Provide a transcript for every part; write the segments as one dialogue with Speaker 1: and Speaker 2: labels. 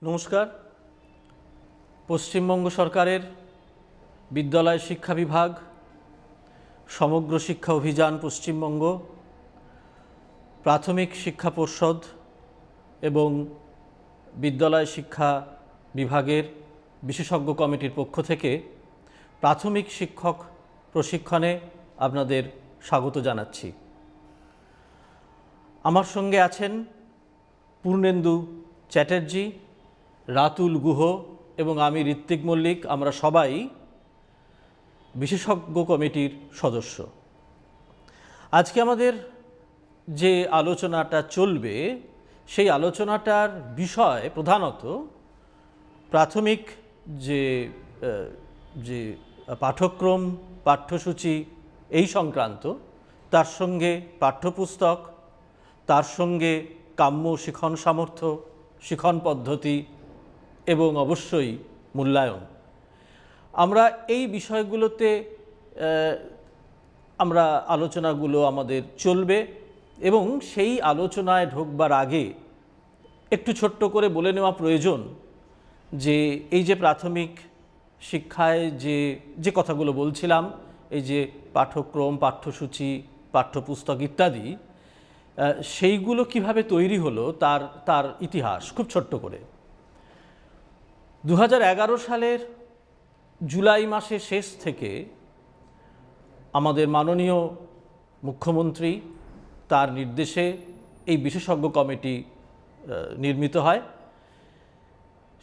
Speaker 1: নমস্কার। পশ্চিমবঙ্গ সরকারের বিদ্যালয় শিক্ষা বিভাগ, সমগ্র শিক্ষা অভিযান পশ্চিমবঙ্গ, প্রাথমিক শিক্ষা পর্ষদ এবং বিদ্যালয় শিক্ষা বিভাগের বিশেষজ্ঞ কমিটির পক্ষ থেকে প্রাথমিক শিক্ষক প্রশিক্ষণে আপনাদের স্বাগত জানাচ্ছি। আমার সঙ্গে আছেন পূর্ণেন্দু চ্যাটার্জি, রাতুল গুহ এবং আমি ঋত্বিক মল্লিক। আমরা সবাই বিশেষজ্ঞ কমিটির সদস্য। আজকে আমাদের যে আলোচনাটা চলবে সেই আলোচনাটার বিষয় প্রধানত প্রাথমিক যে পাঠ্যক্রম, পাঠ্যসূচি এই সংক্রান্ত, তার সঙ্গে পাঠ্যপুস্তক, তার সঙ্গে কাম্য শিখন সামর্থ্য, শিখন পদ্ধতি এবং অবশ্যই মূল্যায়ন। আমরা এই বিষয়গুলোতে আলোচনাগুলো আমাদের চলবে এবং সেই আলোচনায় ঢোকবার আগে একটু ছোট্ট করে বলে নেওয়া প্রয়োজন যে এই যে প্রাথমিক শিক্ষায় যে কথাগুলো বলছিলাম, এই যে পাঠ্যক্রম, পাঠ্যসূচি, পাঠ্যপুস্তক ইত্যাদি, সেইগুলো কিভাবে তৈরি হলো তার ইতিহাস খুব ছোট্ট করে। 2011 সালের জুলাই মাসের শেষ থেকে আমাদের মাননীয় মুখ্যমন্ত্রী তার নির্দেশে এই বিশেষজ্ঞ কমিটি নির্মিত হয়।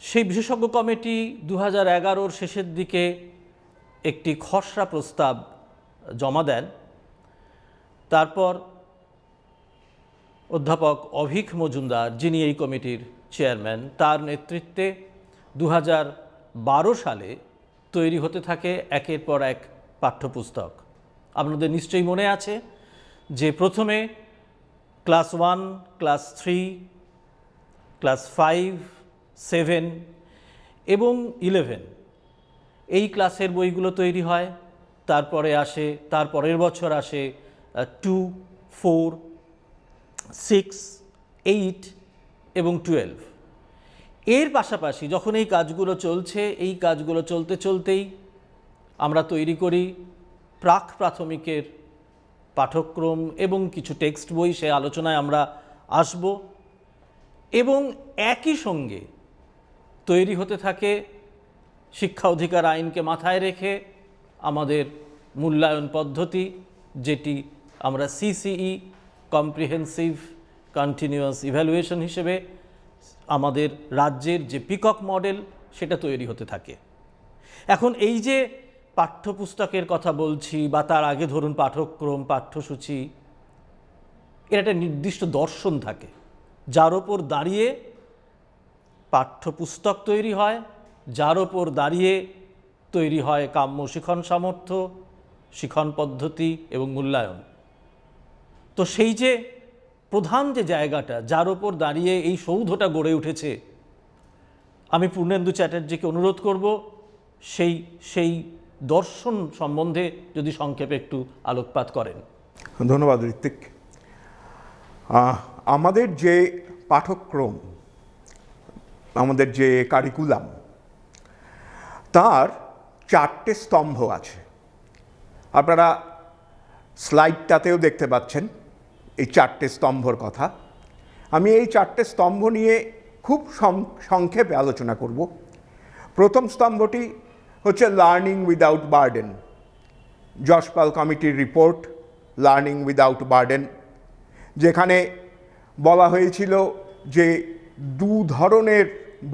Speaker 1: সেই বিশেষজ্ঞ কমিটি 2011 শেষের দিকে একটি খসড়া প্রস্তাব জমা দেন। তারপর অধ্যাপক অভীক মজুমদার, যিনি এই কমিটির চেয়ারম্যান, তার নেতৃত্বে 2012 সালে তৈরি হতে থাকে একের পর এক পাঠ্যপুস্তক। আপনাদের নিশ্চয়ই মনে আছে যে প্রথমে ক্লাস 1, ক্লাস 3, ক্লাস 5, 7 এবং 11 এই ক্লাসের বইগুলো তৈরি হয়। তারপরে আসে, তার পরের বছর আসে 2, 4, 6, 8 এবং 12। এর পাশাপাশি যখন এই কাজগুলো চলছে, এই কাজগুলো চলতে চলতেই আমরা তৈরি করি প্রাক প্রাথমিকের পাঠ্যক্রম এবং কিছু টেক্সট বই। সে আলোচনায় আমরা আসব এবং একই সঙ্গে তৈরি হতে থাকে শিক্ষা অধিকার আইনকে মাথায় রেখে আমাদের মূল্যায়ন পদ্ধতি, যেটি আমরা সিসিই, কম্প্রিহেন্সিভ কন্টিনিউয়াস ইভ্যালুয়েশন হিসেবে আমাদের রাজ্যের যে পিকক মডেল, সেটা তৈরি হতে থাকে। এখন এই যে পাঠ্যপুস্তকের কথা বলছি বা তার আগে ধরুন পাঠ্যক্রম, পাঠ্যসূচি, এর একটা নির্দিষ্ট দর্শন থাকে যার ওপর দাঁড়িয়ে পাঠ্যপুস্তক তৈরি হয়, যার ওপর দাঁড়িয়ে তৈরি হয় কাম্য শিখন সামর্থ্য, শিখন পদ্ধতি এবং মূল্যায়ন। তো সেই যে প্রধান যে জায়গাটা যার ওপর দাঁড়িয়ে এই সৌধটা গড়ে উঠেছে, আমি পূর্ণেন্দু চ্যাটার্জিকে অনুরোধ করব সেই দর্শন সম্বন্ধে যদি সংক্ষেপে একটু আলোকপাত করেন।
Speaker 2: ধন্যবাদ ঋত্বিক। আমাদের যে পাঠ্যক্রম, আমাদের যে কারিকুলাম, তার 4টে স্তম্ভ আছে। আপনারা স্লাইডটাতেও দেখতে পাচ্ছেন এই 4টে স্তম্ভর কথা। আমি এই 4টে স্তম্ভ নিয়ে খুব সংক্ষেপে আলোচনা করব। প্রথম স্তম্ভটি হচ্ছে লার্নিং উইদাউট বার্ডেন, যশপাল কমিটির রিপোর্ট লার্নিং উইদাউট বার্ডেন, যেখানে বলা হয়েছিল যে 2 ধরনের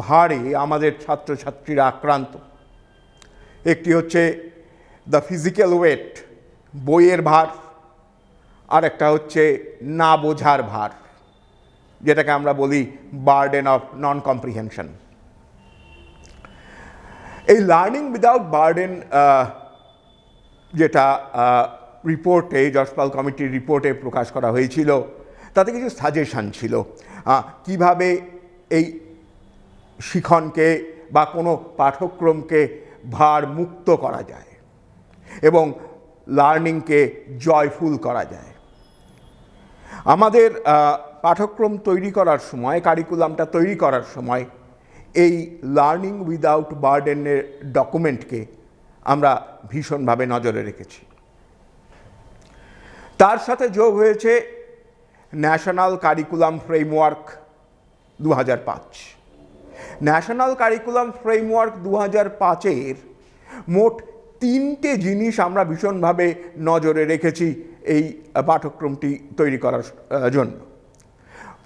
Speaker 2: ভারে আমাদের ছাত্রছাত্রীরা আক্রান্ত। একটি হচ্ছে দ্য ফিজিক্যাল ওয়েট, বইয়ের ভার, আর একটা হচ্ছে না বোঝার ভার, যেটাকে আমরা বলি বার্ডেন অফ নন কম্প্রিহেনশন। এই লার্নিং উইদাউট বার্ডেন যেটা রিপোর্টে, যশপাল কমিটির রিপোর্টে প্রকাশ করা হয়েছিল, তাতে কিছু সাজেশন ছিল কিভাবে এই শিখনকে বা কোনো পাঠ্যক্রমকে ভার মুক্ত করা যায় এবং লার্নিংকে জয়ফুল করা যায়। আমাদের পাঠ্যক্রম তৈরি করার সময়, কারিকুলামটা তৈরি করার সময় এই লার্নিং উইদাউট বার্ডেনের ডকুমেন্টকে আমরা ভীষণভাবে নজরে রেখেছি। তার সাথে যোগ হয়েছে national curriculum framework 2005। National curriculum framework 2005-এর মোট 3টে জিনিস আমরা ভীষণভাবে নজরে রেখেছি এই পাঠ্যক্রমটি তৈরি করার জন্য।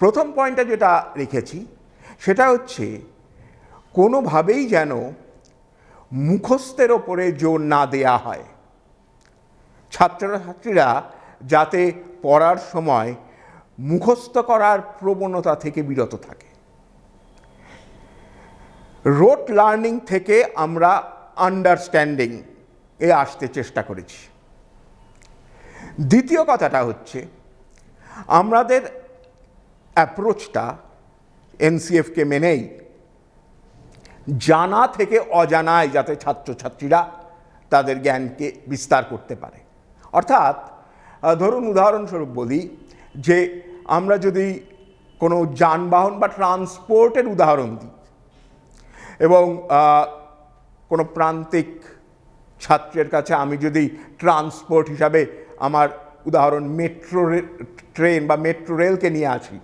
Speaker 2: প্রথম পয়েন্টটা যেটা রেখেছি সেটা হচ্ছে কোনোভাবেই যেন মুখস্থের ওপরে জোর না দেয়া হয়। ছাত্রছাত্রীরা যাতে পড়ার সময় মুখস্থ করার প্রবণতা থেকে বিরত থাকে। রোট লার্নিং থেকে আমরা আন্ডারস্ট্যান্ডিং এ আসতে চেষ্টা করেছি। দ্বিতীয় কথাটা হচ্ছে আমাদের অ্যাপ্রোচটা এনসিএফকে মেনেই জানা থেকে অজানায় যাতে ছাত্রছাত্রীরা তাদের জ্ঞানকে বিস্তার করতে পারে। অর্থাৎ ধরুন উদাহরণস্বরূপ বলি যে আমরা যদি কোনো যানবাহন বা ট্রান্সপোর্টের উদাহরণ দিই এবং কোনো প্রান্তিক ছাত্রের কাছে আমি যদি ট্রান্সপোর্ট হিসাবে আমার উদাহরণ মেট্রো ট্রেন বা মেট্রো রেলকে নিয়ে আসি,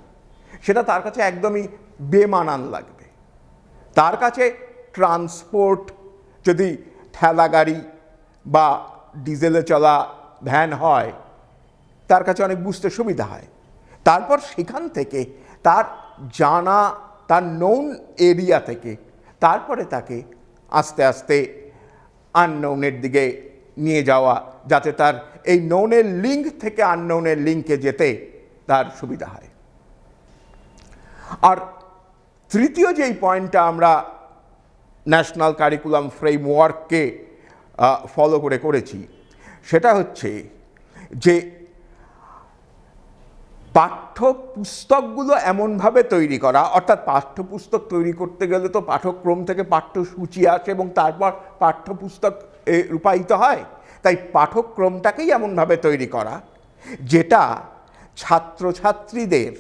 Speaker 2: সেটা তার কাছে একদমই বেমানান লাগবে। তার কাছে ট্রান্সপোর্ট যদি ঠেলা গাড়ি বা ডিজেলে চলা ভ্যান হয় তার কাছে অনেক বুঝতে সুবিধা হয়। তারপর সেখান থেকে তার জানা, তার নোন এরিয়া থেকে তারপরে তাকে আস্তে আস্তে আননোনের দিকে নিয়ে যাওয়া, যাতে তার এই নোনের লিঙ্ক থেকে আননোনের লিঙ্কে যেতে তার সুবিধা হয়। আর তৃতীয় যেই পয়েন্টটা আমরা ন্যাশনাল কারিকুলাম ফ্রেমওয়ার্ককে ফলো করেছি সেটা হচ্ছে যে পাঠ্যপুস্তকগুলো এমনভাবে তৈরি করা, অর্থাৎ পাঠ্যপুস্তক তৈরি করতে গেলে তো পাঠ্যক্রম থেকে পাঠ্যসূচি আসে এবং তারপর পাঠ্যপুস্তক রূপায়িত হয়। তাই পাঠ্যক্রমটাকেই এমনভাবে তৈরি করা যেটা ছাত্রছাত্রীদের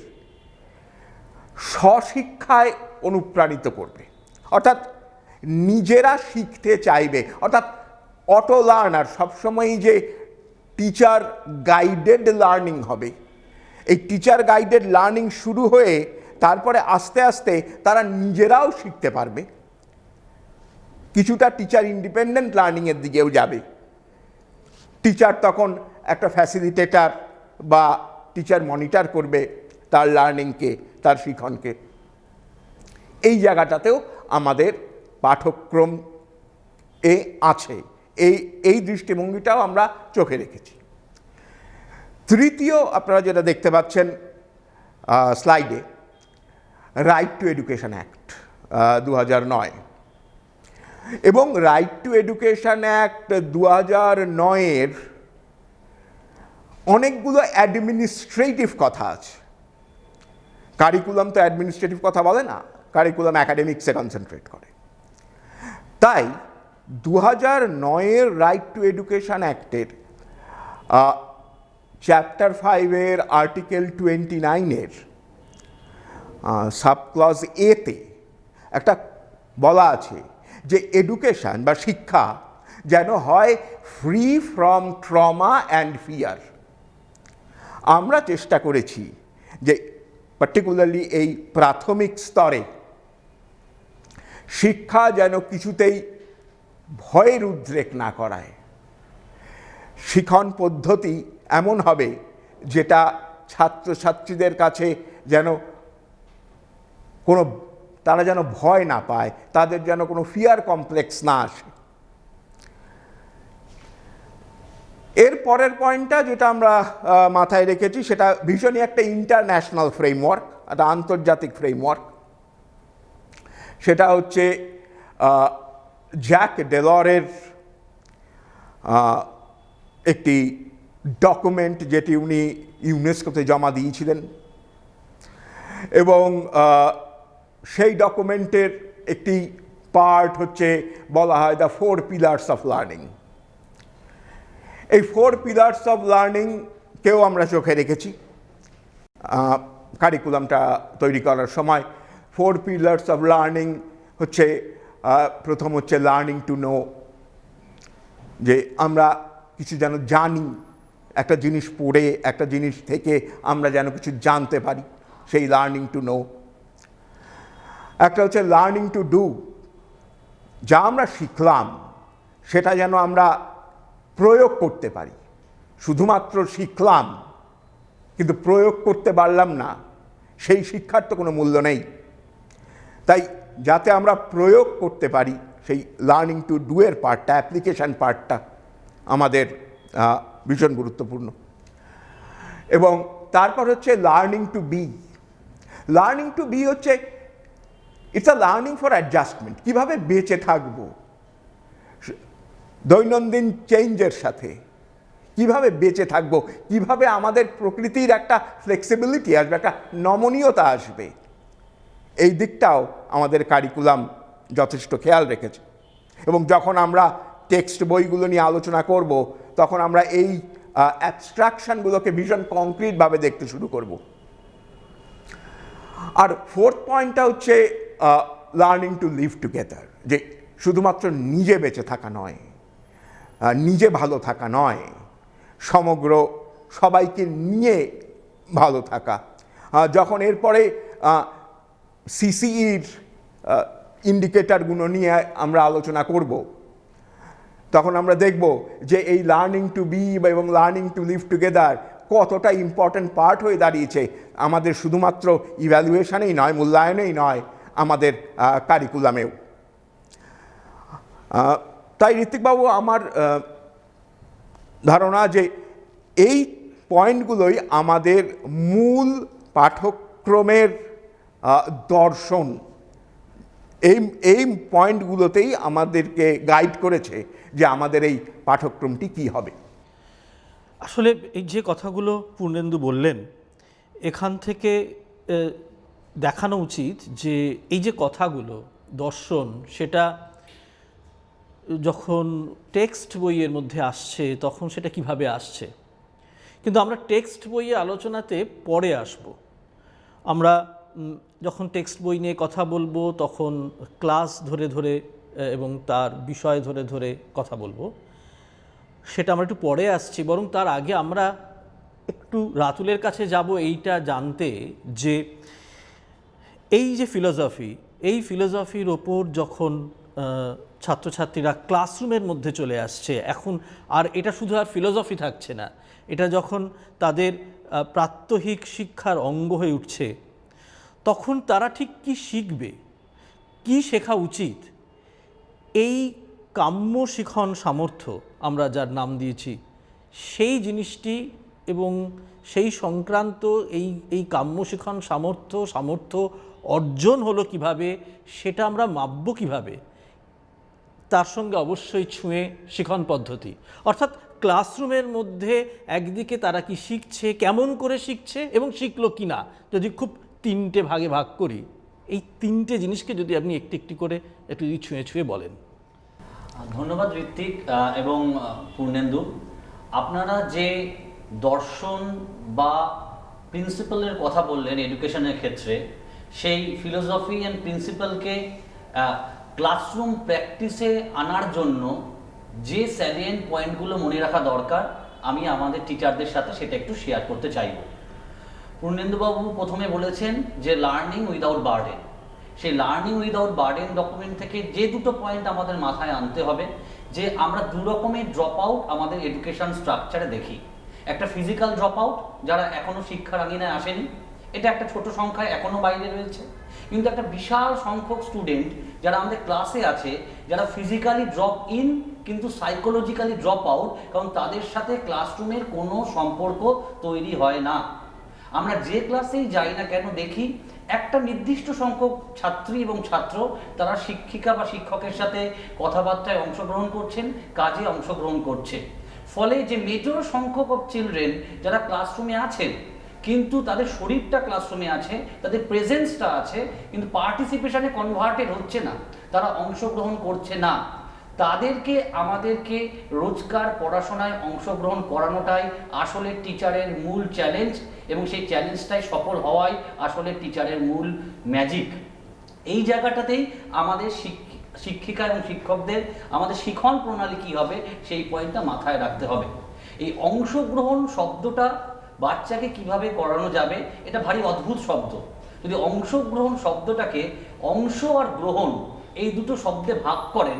Speaker 2: স্বশিক্ষায় অনুপ্রাণিত করবে, অর্থাৎ নিজেরা শিখতে চাইবে। অর্থাৎ অটো লার্নার, সবসময়ই যে টিচার গাইডেড লার্নিং হবে, এই টিচার গাইডেড লার্নিং শুরু হয়ে তারপরে আস্তে আস্তে তারা নিজেরাও শিখতে পারবে, কিছুটা টিচার ইন্ডিপেন্ডেন্ট লার্নিংয়ের দিকেও যাবে। টিচার তখন একটা ফ্যাসিলিটেটর বা টিচার মনিটর করবে তার লার্নিংকে, তার শিক্ষণকে। এই জায়গাটাতেও আমাদের পাঠ্যক্রম আছে, এই দৃষ্টিভঙ্গিটাও আমরা চোখে রেখেছি। তৃতীয়, আপনারা যেটা দেখতে পাচ্ছেন স্লাইডে, রাইট টু এডুকেশন অ্যাক্ট 2009 এবং রাইট টু এডুকেশন অ্যাক্ট 2009-এর অনেকগুলো অ্যাডমিনিস্ট্রেটিভ কথা আছে। কারিকুলাম তো অ্যাডমিনিস্ট্রেটিভ কথা বলে না, কারিকুলাম অ্যাকাডেমিক্সে কনসেন্ট্রেট করে। তাই 2009-এর রাইট টু এডুকেশন অ্যাক্টের চ্যাপ্টার 5-এর আর্টিকেল 29-এর সাবক্লজ এতে একটা বলা আছে যে এডুকেশন বা শিক্ষা যেন হয় free from trauma and fear. আমরা চেষ্টা করেছি যে পার্টিকুলারলি এই প্রাথমিক স্তরে শিক্ষা যেন কিছুতেই ভয়ের উদ্রেক না করায়। শিক্ষণ পদ্ধতি এমন হবে যেটা ছাত্রছাত্রীদের কাছে যেন তারা যেন ভয় না পায়, তাদের যেন কোনো ফিয়ার কমপ্লেক্স না আসে। এর পরের পয়েন্টটা যেটা আমরা মাথায় রেখেছি সেটা ভীষণই একটা ইন্টারন্যাশনাল ফ্রেমওয়ার্ক, একটা আন্তর্জাতিক ফ্রেমওয়ার্ক। সেটা হচ্ছে জ্যাক ডেলরের একটি ডকুমেন্ট যেটি উনি ইউনেস্কোতে জমা দিয়েছিলেন এবং সেই ডকুমেন্টের একটি পার্ট হচ্ছে বলা হয় দ্য 4 পিলার্স অফ লার্নিং। এই 4 পিলার্স অফ লার্নিংকেও আমরা চোখে রেখেছি কারিকুলামটা তৈরি করার সময়। 4 পিলার্স অফ লার্নিং হচ্ছে প্রথম হচ্ছে লার্নিং টু নো, যে আমরা কিছু যেন জানি, একটা জিনিস পড়ে একটা জিনিস থেকে আমরা যেন কিছু জানতে পারি, সেই লার্নিং টু নো। একটা হচ্ছে লার্নিং টু ডু, যা আমরা শিখলাম সেটা যেন আমরা প্রয়োগ করতে পারি। শুধুমাত্র শিখলাম কিন্তু প্রয়োগ করতে পারলাম না, সেই শিক্ষার তো কোনো মূল্য নেই। তাই যাতে আমরা প্রয়োগ করতে পারি, সেই লার্নিং টু ডু এর পার্টটা, অ্যাপ্লিকেশান পার্টটা আমাদের ভীষণ গুরুত্বপূর্ণ। এবং তারপর হচ্ছে learning to be. Learning to be হচ্ছে it's a learning for adjustment. কীভাবে বেঁচে থাকবো দৈনন্দিন চেঞ্জের সাথে, কিভাবে বেঁচে থাকবো, কিভাবে আমাদের প্রকৃতির একটা ফ্লেক্সিবিলিটি আসবে, একটা নমনীয়তা আসবে, এই দিকটাও আমাদের কারিকুলাম যথেষ্ট খেয়াল রেখেছে। এবং যখন আমরা টেক্সট বইগুলো নিয়ে আলোচনা করব, তখন আমরা এই অ্যাবস্ট্রাকশনগুলোকে ভীষণ কংক্রিটভাবে দেখতে শুরু করব। আর ফোর্থ পয়েন্টটা হচ্ছে লার্নিং টু লিভ টুগেদার, যে শুধুমাত্র নিজে বেঁচে থাকা নয়, নিজে ভালো থাকা নয়, সমগ্র সবাইকে নিয়ে ভালো থাকা। যখন এরপরে সিসিইর ইন্ডিকেটরগুলো নিয়ে আমরা আলোচনা করব, তখন আমরা দেখব যে এই লার্নিং টু বি এবং লার্নিং টু লিভ টুগেদার কতটা ইম্পর্ট্যান্ট পার্ট হয়ে দাঁড়িয়েছে আমাদের শুধুমাত্র ইভ্যালুয়েশনেই নয়, মূল্যায়নেই নয়, আমাদের কারিকুলামেও। তাই ঋত্বিকবাবু, আমার ধারণা যে এই পয়েন্টগুলোই আমাদের মূল পাঠ্যক্রমের দর্শন, এই পয়েন্টগুলোতেই আমাদেরকে গাইড করেছে যে আমাদের এই পাঠ্যক্রমটি কী হবে।
Speaker 1: আসলে এই যে কথাগুলো পূর্ণেন্দু বললেন, এখান থেকে দেখানো উচিত যে এই যে কথাগুলো দর্শন, সেটা যখন টেক্সট বইয়ের মধ্যে আসছে তখন সেটা কিভাবে আসছে। কিন্তু আমরা টেক্সট বইয়ে আলোচনাতে পরে আসব। আমরা যখন টেক্সট বই নিয়ে কথা বলবো তখন ক্লাস ধরে ধরে এবং তার বিষয় ধরে ধরে কথা বলবো, সেটা আমরা একটু পরে আসছি। বরং তার আগে আমরা একটু রাতুলের কাছে যাব এইটা জানতে যে এই যে ফিলসফি, এই ফিলসফির ওপর যখন ছাত্রছাত্রীরা ক্লাসরুমের মধ্যে চলে আসছে, এখন আর এটা শুধু আর ফিলসফি থাকছে না, এটা যখন তাদের প্রাত্যহিক শিক্ষার অঙ্গ হয়ে উঠছে, তখন তারা ঠিক কী শিখবে, কি শেখা উচিত, এই কাম্য শিখন সামর্থ্য আমরা যার নাম দিয়েছি, সেই জিনিসটি এবং সেই সংক্রান্ত এই কাম্য শিখন সামর্থ্য অর্জন হলো কিভাবে, সেটা আমরা মাপব কিভাবে, তার সঙ্গে অবশ্যই ছুঁয়ে শিখন পদ্ধতি। অর্থাৎ ক্লাসরুমের মধ্যে একদিকে তারা কি শিখছে, কেমন করে শিখছে এবং শিখলো কি না, যদি খুব তিনটে ভাগে ভাগ করি, এই তিনটে জিনিসকে যদি আপনি একটি একটি করে একটু যদি ছুঁয়ে ছুঁয়ে বলেন।
Speaker 3: ধন্যবাদ ঋত্বিক এবং পূর্ণেন্দু। আপনারা যে দর্শন বা প্রিন্সিপালের কথা বললেন এডুকেশনের ক্ষেত্রে, সেই ফিলোসফি অ্যান্ড প্রিন্সিপালকে ক্লাসরুম প্র্যাকটিসে আনার জন্য যে স্যালিয়েন্ট পয়েন্টগুলো মনে রাখা দরকার, আমি আমাদের টিচারদের সাথে সেটা একটু শেয়ার করতে চাইব। পূর্ণেন্দুবাবু প্রথমে বলেছেন যে লার্নিং উইদাউট বার্ডেন। সেই লার্নিং উইদাউট বার্ডেন ডকুমেন্ট থেকে যে দুটো পয়েন্ট আমাদের মাথায় আনতে হবে, যে আমরা দু রকমের ড্রপ আউট আমাদের এডুকেশন স্ট্রাকচারে দেখি। একটা ফিজিক্যাল ড্রপ আউট, যারা এখনও শিক্ষার আঙিনায় আসেনি, এটা একটা ছোট সংখ্যায় এখনও বাইরে রয়েছে। কিন্তু একটা বিশাল সংখ্যক স্টুডেন্ট যারা আমাদের ক্লাসে আছে, যারা ফিজিক্যালি ড্রপ ইন কিন্তু সাইকোলজিক্যালি ড্রপ আউট, কারণ তাদের সাথে ক্লাসরুমের কোনো সম্পর্ক তৈরি হয় না। আমরা যে ক্লাসেই যাই না কেন দেখি একটা নির্দিষ্ট সংখ্যক ছাত্রী এবং ছাত্র তারা শিক্ষিকা বা শিক্ষকের সাথে কথাবার্তায় অংশগ্রহণ করছেন, কাজে অংশগ্রহণ করছে। ফলে যে মেজর সংখ্যক অফ চিলড্রেন যারা ক্লাসরুমে আছেন, কিন্তু তাদের শরীরটা ক্লাসরুমে আছে, তাদের প্রেজেন্সটা আছে, কিন্তু পার্টিসিপেশনে কনভার্টেড হচ্ছে না, তারা অংশগ্রহণ করছে না, তাদেরকে আমাদেরকে রোজকার পড়াশোনায় অংশগ্রহণ করানোটাই আসলে টিচারের মূল চ্যালেঞ্জ, এবং সেই চ্যালেঞ্জটাই সফল হওয়াই আসলে টিচারের মূল ম্যাজিক। এই জায়গাটাতেই আমাদের শিক্ষিকা এবং শিক্ষকদের আমাদের শিখন প্রণালী কী হবে সেই পয়েন্টটা মাথায় রাখতে হবে। এই অংশগ্রহণ শব্দটা বাচ্চাকে কিভাবে করানো যাবে, এটা ভারী অদ্ভুত শব্দ। যদি অংশগ্রহণ শব্দটাকে অংশ আর গ্রহণ এই দুটো শব্দে ভাগ করেন,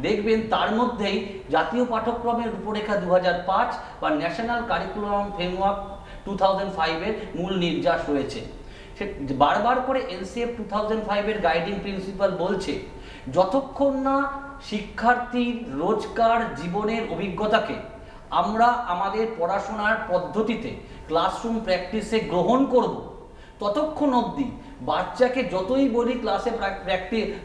Speaker 3: দেখবেন তার মধ্যেই জাতীয় পাঠ্যক্রমের রূপরেখা 2005 বা ন্যাশনাল কারিকুলাম ফ্রেমওয়ার্ক 2005-এর মূল নির্যাস রয়েছে। সে বারবার করে এনসিএফ 2005-এর গাইডিং প্রিন্সিপাল বলছে, যতক্ষণ না শিক্ষার্থীর রোজকার জীবনের অভিজ্ঞতাকে আমরা আমাদের পড়াশোনার পদ্ধতিতে ক্লাসরুম প্র্যাকটিসে গ্রহণ করব, ততক্ষণ অবধি বাচ্চাকে যতই বলি ক্লাসে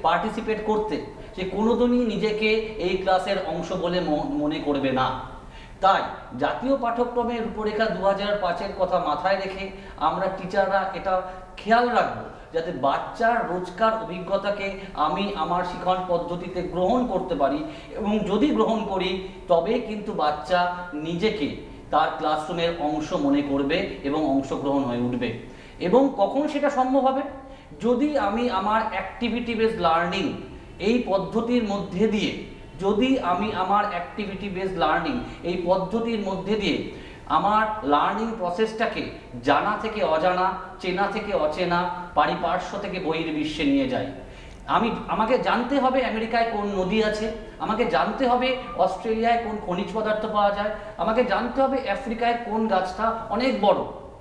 Speaker 3: পার্টিসিপেট করতে, সে কোনোদিনই নিজেকে এই ক্লাসের অংশ বলে মনে করবে না। তাই জাতীয় পাঠ্যক্রমের রূপরেখা 2005-এর কথা মাথায় রেখে আমরা টিচাররা এটা খেয়াল রাখবো যাতে বাচ্চার রোজকার অভিজ্ঞতাকে আমি আমার শিক্ষণ পদ্ধতিতে গ্রহণ করতে পারি, এবং যদি গ্রহণ করি তবে কিন্তু বাচ্চা নিজেকে তার ক্লাসরুমের অংশ মনে করবে এবং অংশগ্রহণ হয়ে উঠবে। এবং কখন সেটা সম্ভব হবে? যদি আমি আমার অ্যাক্টিভিটি বেসড লার্নিং এই পদ্ধতির মধ্যে দিয়ে এই পদ্ধতির মধ্যে দিয়ে আমার লার্নিং প্রসেসটাকে জানা থেকে অজানা, চেনা থেকে অচেনা, পারিপার্শ্ব থেকে বহির্বিশ্বে নিয়ে যাই। আমাকে জানতে হবে আমেরিকায় কোন নদী আছে, আমাকে জানতে হবে অস্ট্রেলিয়ায় কোন খনিজ পদার্থ পাওয়া যায়, আমাকে জানতে হবে আফ্রিকায় কোন গাছটা অনেক বড়,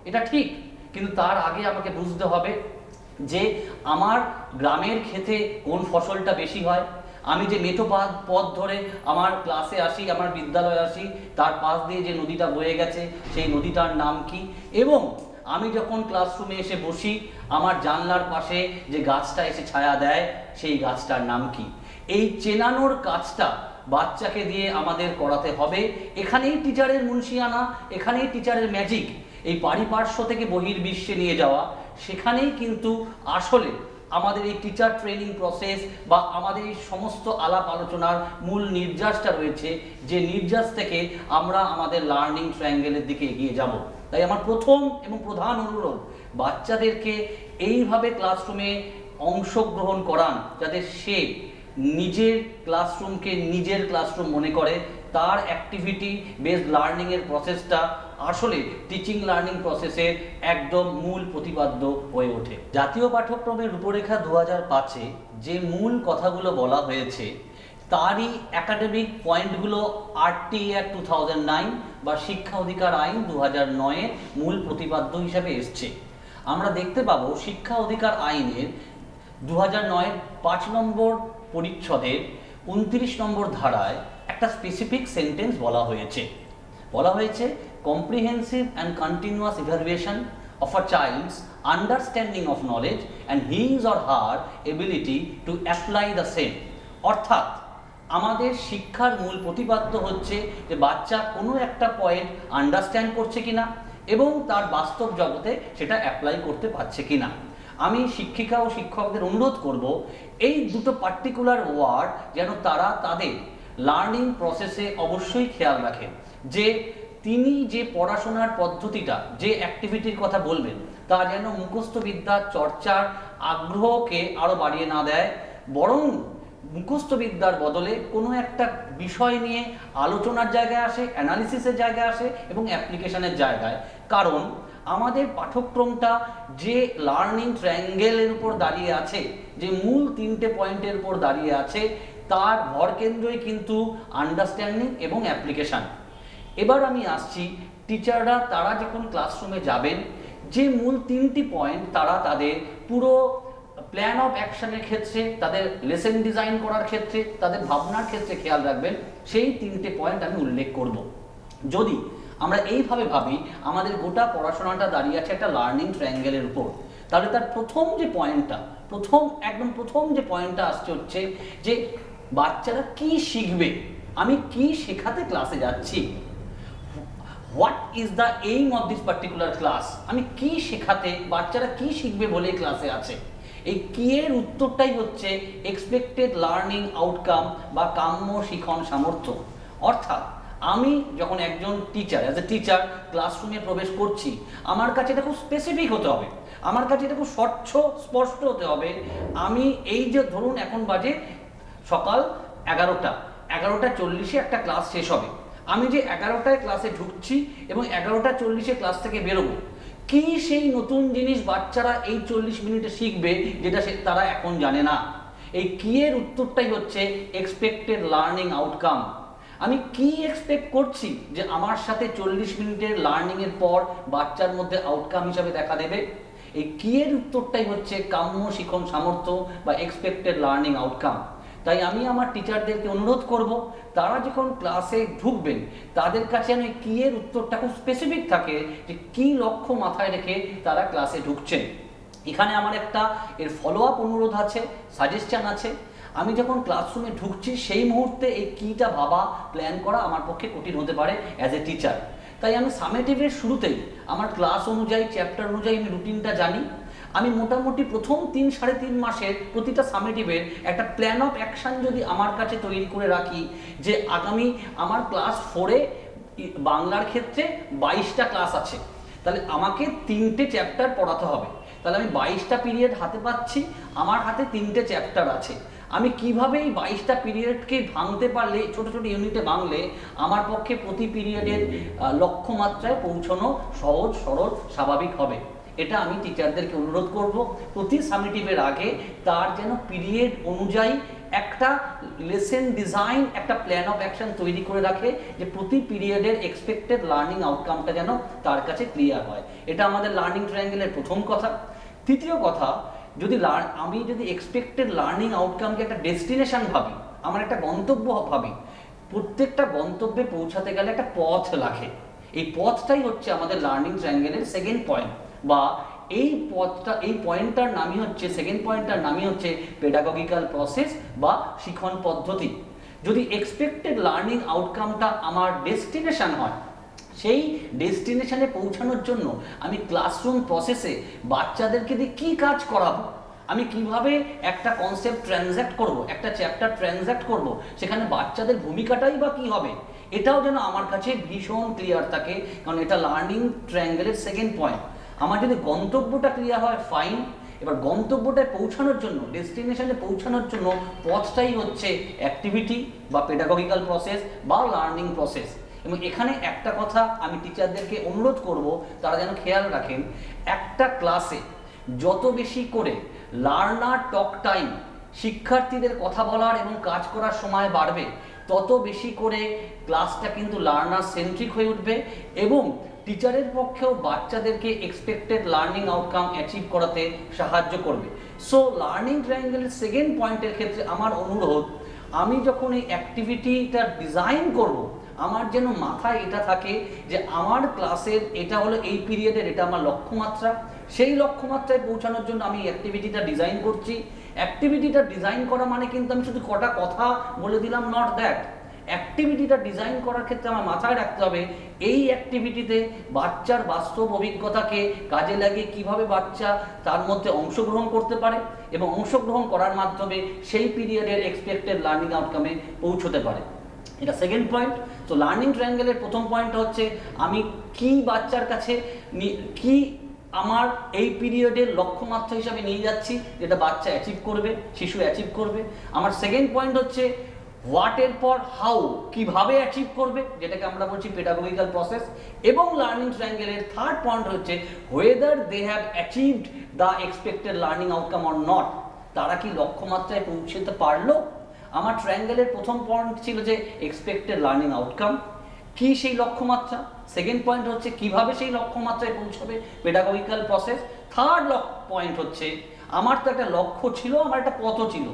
Speaker 3: এটা ঠিক। কিন্তু তার আগে আমাকে বুঝতে হবে যে আমার গ্রামের ক্ষেতে কোন ফসলটা বেশি হয়, আমি যে মেঠো পথ ধরে আমার ক্লাসে আসি, আমার বিদ্যালয়ে আসি, তার পাশ দিয়ে যে নদীটা বয়ে গেছে সেই নদীটার নাম কি, এবং আমি যখন ক্লাসরুমে এসে বসি আমার জানলার পাশে যে গাছটা এসে ছায়া দেয় সেই গাছটার নাম কি। এই চেনানোর কাজটা বাচ্চাকে দিয়ে আমাদের করাতে হবে। এখানেই টিচারের মুন্সিয়ানা, এখানেই টিচারের ম্যাজিক। এই পারিপার্শ্ব থেকে বহির্বিশ্বে নিয়ে যাওয়া, সেখানেই কিন্তু আসলে আমাদের এই টিচার ট্রেনিং প্রসেস বা আমাদের এই সমস্ত আলাপ আলোচনার মূল নির্যাসটা রয়েছে, যে নির্যাস থেকে আমরা আমাদের লার্নিং ট্রায়াঙ্গেলের দিকে এগিয়ে যাব। তাই আমার প্রথম এবং প্রধান অনুরোধ, বাচ্চাদেরকে এইভাবে ক্লাসরুমে অংশগ্রহণ করান যাতে সে নিজের ক্লাসরুমকে নিজের ক্লাসরুম মনে করে, তার অ্যাক্টিভিটি বেসড লার্নিংয়ের প্রসেসটা আসলে টিচিং লার্নিং প্রসেসের একদম মূল প্রতিপাদ্য হয়ে ওঠে। জাতীয় পাঠ্যক্রমের রূপরেখা 2005-এ যে মূল কথাগুলো বলা হয়েছে তারই একাডেমিক পয়েন্টগুলো RTA 2009 বা শিক্ষা অধিকার আইন 2009-এর মূল প্রতিপাদ্য হিসাবে এসছে। আমরা দেখতে পাবো শিক্ষা অধিকার আইনের 2009-এর 5 নম্বর পরিচ্ছদের 29 নম্বর ধারায় একটা স্পেসিফিক সেন্টেন্স বলা হয়েছে comprehensive and continuous evaluation of a child's understanding of knowledge and his or her ability to apply the same। অর্থাৎ আমাদের শিক্ষার মূল প্রতিপাদ্য হচ্ছে যে বাচ্চা কোনো একটা পয়েন্ট আন্ডারস্ট্যান্ড করছে কিনা এবং তার বাস্তব জগতে সেটা অ্যাপ্লাই করতে পারছে কিনা। আমি শিক্ষিকা ও শিক্ষকদের অনুরোধ করব এই দুটো পার্টিকুলার ওয়ার্ড যেন তারা তাদের লার্নিং প্রসেসে অবশ্যই খেয়াল রাখেন, যে তিনি যে পড়াশোনার পদ্ধতিটা, যে অ্যাক্টিভিটির কথা বলবেন তা যেন মুখস্থ বিদ্যার চর্চার আগ্রহকে আরও বাড়িয়ে না দেয়, বরং মুখস্থ বিদ্যার বদলে কোনো একটা বিষয় নিয়ে আলোচনার জায়গায় আসে, অ্যানালিসিসের জায়গায় আসে এবং অ্যাপ্লিকেশনের জায়গায়। কারণ আমাদের পাঠ্যক্রমটা যে লার্নিং ট্রায়াঙ্গেলের উপর দাঁড়িয়ে আছে, যে মূল 3টে পয়েন্টের উপর দাঁড়িয়ে আছে, তার ভরকেন্দ্রই কিন্তু আন্ডারস্ট্যান্ডিং এবং অ্যাপ্লিকেশান। এবার আমি আসছি টিচাররা তারা যখন ক্লাসরুমে যাবেন, যে মূল 3টি পয়েন্ট তারা তাদের পুরো প্ল্যান অফ অ্যাকশনের ক্ষেত্রে, তাদের লেসন ডিজাইন করার ক্ষেত্রে, তাদের ভাবনার ক্ষেত্রে খেয়াল রাখবেন, সেই 3টে পয়েন্ট আমি উল্লেখ করব। যদি আমরা এইভাবে ভাবি আমাদের গোটা পড়াশোনাটা দাঁড়িয়ে আছে একটা লার্নিং ট্রায়াঙ্গেলের উপর, তাহলে তার প্রথম যে পয়েন্টটা আসছে হচ্ছে যে বাচ্চারা কি শিখবে, আমি কি শেখাতে ক্লাসে যাচ্ছি, what is the aim of this particular class, আমি কি শেখাতে, বাচ্চারা কি শিখবে বলে ক্লাসে আছে। এই কি এর উত্তরটাই হচ্ছে এক্সপেক্টেড লার্নিং আউটকাম বা কাম্য শিখন সামর্থ্য। অর্থাৎ আমি যখন একজন টিচার, অ্যাজ এ টিচার ক্লাসরুমে প্রবেশ করছি, আমার কাছে এটা খুব স্পেসিফিক হতে হবে। আমার কাছে এটা খুব স্বচ্ছ স্পষ্ট হতে হবে। আমি এই যে ধরুন এখন বাজে সকাল 11:40 একটা ক্লাস শেষ হবে, আমি যে 11টায় ক্লাসে ঢুকছি এবং 11:40 ক্লাস থেকে বেরোবো, কি সেই নতুন জিনিস বাচ্চারা এই 40 মিনিটে শিখবে যেটা তারা এখন জানে না? এই কি এর উত্তরটাই হচ্ছে এক্সপেক্টেড লার্নিং আউটকাম। আমি কি এক্সপেক্ট করছি যে আমার সাথে 40 মিনিটের লার্নিং এর পর বাচ্চার মধ্যে আউটকাম হিসাবে দেখা দেবে? এই কি এর উত্তরটাই হচ্ছে কাম্য শিখন সামর্থ্য বা এক্সপেক্টেড লার্নিং আউটকাম। তাই আমি আমার টিচারদেরকে অনুরোধ করব, তারা যখন ক্লাসে ঢুকবেন তাদের কাছে আমি কি এর উত্তরটা খুব স্পেসিফিক থাকে, যে কি লক্ষ্য মাথায় রেখে তারা ক্লাসে ঢুকছেন। এখানে আমার একটা এর ফলো আপ অনুরোধ আছে, সাজেশন আছে। আমি যখন ক্লাসরুমে ঢুকছি সেই মুহূর্তে এই কিটা ভাবা প্ল্যান করা আমার পক্ষে কঠিন হতে পারে অ্যাজ এ টিচার। তাই আমি সামেটিভের শুরুতেই আমার ক্লাস অনুযায়ী চ্যাপ্টার অনুযায়ী আমি রুটিনটা জানি। আমি মোটামুটি প্রথম 3-3.5 মাসের প্রতিটা সামেটিভের একটা প্ল্যান অফ অ্যাকশন যদি আমার কাছে তৈরি করে রাখি, যে আগামী আমার ক্লাস 4-এ বাংলার ক্ষেত্রে 22টা ক্লাস আছে, তাহলে আমাকে 3টে চ্যাপ্টার পড়াতে হবে। তাহলে আমি 22টা পিরিয়ড হাতে পাচ্ছি, আমার হাতে 3টে চ্যাপ্টার আছে। আমি কিভাবে এই 22টা পিরিয়ডকে ভাঙতে পারলে, ছোট ছোট ইউনিটে ভাঙলে আমার পক্ষে প্রতি পিরিয়ডের লক্ষ্যমাত্রায় পৌঁছানো সহজ সরল স্বাভাবিক হবে, এটা আমি টিচারদেরকে অনুরোধ করব প্রতি সামেটিভের আগে তার যেন পিরিয়ড অনুযায়ী একটা লেসন ডিজাইন, একটা প্ল্যান অফ অ্যাকশন তৈরি করে রাখে, যে প্রতি পিরিয়ডের এক্সপেক্টেড লার্নিং আউটকামটা যেন তার কাছে ক্লিয়ার হয়। এটা আমাদের লার্নিং ট্রায়াঙ্গেলের প্রথম কথা। তৃতীয় কথা, আমি যদি এক্সপেক্টেড লার্নিং আউটকামকে একটা ডেস্টিনেশন ভাবি, আমার একটা গন্তব্য ভাবি, প্রত্যেকটা গন্তব্যে পৌঁছাতে গেলে একটা পথ লাগে। এই পথটাই হচ্ছে আমাদের লার্নিং ট্রায়াঙ্গেলের সেকেন্ড পয়েন্ট, বা এই পয়েন্টটার নামই হচ্ছে, সেকেন্ড পয়েন্টটার নামই হচ্ছে পেডাগজিক্যাল প্রসেস বা শিখন পদ্ধতি। যদি এক্সপেক্টেড লার্নিং আউটকামটা আমার ডেস্টিনেশন হয়, সেই ডেস্টিনেশনে পৌঁছানোর জন্য আমি ক্লাসরুম প্রসেসে বাচ্চাদেরকে দিয়ে কী কাজ করাবো, আমি কিভাবে একটা কনসেপ্ট ট্রানজ্যাক্ট করব, একটা চ্যাপ্টার ট্রানজ্যাক্ট করব, সেখানে বাচ্চাদের ভূমিকাটাই বা কী হবে, এটাও যেন আমার কাছে ভীষণ ক্লিয়ার থাকে। কারণ এটা লার্নিং ট্রায়াঙ্গেলের সেকেন্ড পয়েন্ট। আমার যদি গন্তব্যটা ক্লিয়ার হয়, ফাইন। এবার গন্তব্যটায় পৌঁছানোর জন্য, ডেস্টিনেশনে পৌঁছানোর জন্য পথটাই হচ্ছে অ্যাক্টিভিটি বা পেডাগজিক্যাল প্রসেস বা লার্নিং প্রসেস। এবং এখানে একটা কথা আমি টিচারদেরকে অনুরোধ করব, তারা যেন খেয়াল রাখেন, একটা ক্লাসে যত বেশি করে লার্নার টক টাইম, শিক্ষার্থীদের কথা বলার এবং কাজ করার সময় বাড়বে, তত বেশি করে ক্লাসটা কিন্তু লার্নার সেন্ট্রিক হয়ে উঠবে এবং টিচারের পক্ষেও বাচ্চাদেরকে এক্সপেক্টেড লার্নিং আউটকাম অ্যাচিভ করাতে সাহায্য করবে। সো লার্নিং ট্রায়াঙ্গেলের সেকেন্ড পয়েন্টের ক্ষেত্রে আমার অনুরোধ, আমি যখন এই অ্যাক্টিভিটিটা ডিজাইন করব, আমার যেন মাথায় এটা থাকে যে আমার ক্লাসের এটা হলো এই পিরিয়ডের, এটা আমার লক্ষ্যমাত্রা। সেই লক্ষ্যমাত্রায় পৌঁছানোর জন্য আমি অ্যাক্টিভিটিটা ডিজাইন করছি। অ্যাক্টিভিটিটা ডিজাইন করা মানে কিন্তু আমি শুধু কটা কথা বলে দিলাম, নট দ্যাট। অ্যাক্টিভিটিটা ডিজাইন করার ক্ষেত্রে আমার মাথায় রাখতে হবে এই অ্যাক্টিভিটিতে বাচ্চার বাস্তব অভিজ্ঞতাকে কাজে লাগিয়ে কিভাবে বাচ্চা তার মধ্যে অংশগ্রহণ করতে পারে এবং অংশগ্রহণ করার মাধ্যমে সেই পিরিয়ডের এক্সপেক্টেড লার্নিং আউটকামে পৌঁছতে পারে। এটা সেকেন্ড পয়েন্ট। তো লার্নিং ট্রায়াঙ্গেলের প্রথম পয়েন্টটা হচ্ছে আমি কি বাচ্চার কাছে কি আমার এই পিরিয়ডের লক্ষ্যমাত্রা হিসাবে নিয়ে যাচ্ছি, যেটা বাচ্চা অ্যাচিভ করবে, শিশু অ্যাচিভ করবে। আমার সেকেন্ড পয়েন্ট হচ্ছে হোয়াট এর পর হাউ, কিভাবে অ্যাচিভ করবে, যেটাকে আমরা বলছি পেডাগজিক্যাল প্রসেস। এবং লার্নিং ট্রায়াঙ্গেলের থার্ড পয়েন্ট হচ্ছে whether they have achieved the expected learning outcome or not, তারা কি লক্ষ্যমাত্রায় পৌঁছতে পারলো। আমার ট্রায়াঙ্গেলের প্রথম পয়েন্ট ছিল যে এক্সপেক্টেড লার্নিং আউটকাম, কি সেই লক্ষ্যমাত্রা। সেকেন্ড পয়েন্ট হচ্ছে কিভাবে সেই লক্ষ্যমাত্রায় পৌঁছাবে, পেডাগজিক্যাল প্রসেস। থার্ড পয়েন্ট হচ্ছে আমার তো একটা লক্ষ্য ছিল, আমার একটা পথও ছিল,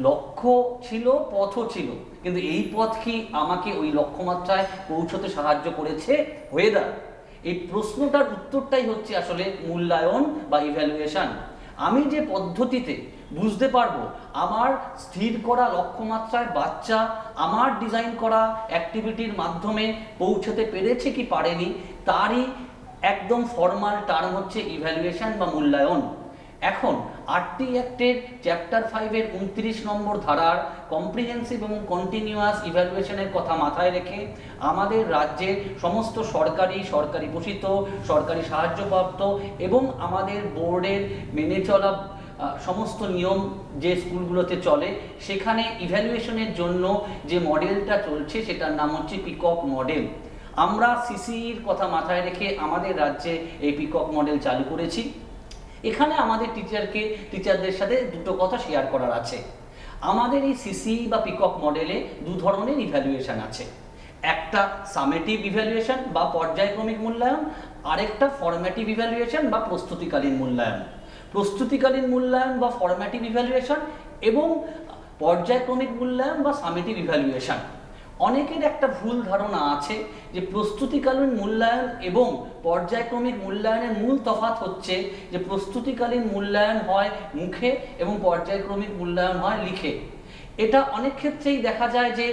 Speaker 3: লক্ষ্য ছিল, পথও ছিল, কিন্তু এই পথ কি আমাকে ওই লক্ষ্যমাত্রায় পৌঁছতে সাহায্য করেছে ওয়েদার। এই প্রশ্নটার উত্তরটাই হচ্ছে আসলে মূল্যায়ন বা ইভ্যালুয়েশন। আমি যে পদ্ধতিতে বুঝতে পারবো আমার স্থির করা লক্ষ্যমাত্রায় বাচ্চা আমার ডিজাইন করা অ্যাক্টিভিটির মাধ্যমে পৌঁছতে পেরেছে কি পারেনি, তারই একদম ফর্মাল টার্ম হচ্ছে ইভ্যালুয়েশন বা মূল্যায়ন। এখন আরটি অ্যাক্টের চ্যাপ্টার 5-এর 29 নম্বর ধারার কম্প্রিহেন্সিভ এবং কন্টিনিউয়াস ইভ্যালুয়েশনের কথা মাথায় রেখে আমাদের রাজ্যের সমস্ত সরকারি পোষিত, সরকারি সাহায্যপ্রাপ্ত এবং আমাদের বোর্ডের মেনে চলা সমস্ত নিয়ম যে স্কুলগুলোতে চলে সেখানে ইভ্যালুয়েশনের জন্য যে মডেলটা চলছে সেটার নাম হচ্ছে পিকক মডেল। আমরা সিসিইর কথা মাথায় রেখে আমাদের রাজ্যে এই পিকক মডেল চালু করেছি। এখানে আমাদের টিচারদের সাথে দুটো কথা শেয়ার করার আছে। আমাদের এই সিসিই বা পিকক মডেলে দু ধরনের ইভ্যালুয়েশন আছে, একটা সামেটিভ ইভ্যালুয়েশন বা পর্যায়ক্রমিক মূল্যায়ন, আরেকটা ফরম্যাটিভ ইভ্যালুয়েশন বা প্রস্তুতিকালীন মূল্যায়ন। প্রস্তুতিকালীন মূল্যায়ন বা ফরম্যাটিভ ইভ্যালুয়েশন এবং পর্যায়ক্রমিক মূল্যায়ন বা সামেটিভ ইভ্যালুয়েশন। অনেকের একটা ভুল ধারণা আছে যে প্রস্তুতিকালীন মূল্যায়ন এবং পর্যায়ক্রমিক মূল্যায়নের মূল তফাৎ হচ্ছে যে প্রস্তুতিকালীন মূল্যায়ন হয় মুখে এবং পর্যায়ক্রমিক মূল্যায়ন হয় লিখে। এটা অনেক ক্ষেত্রেই দেখা যায় যে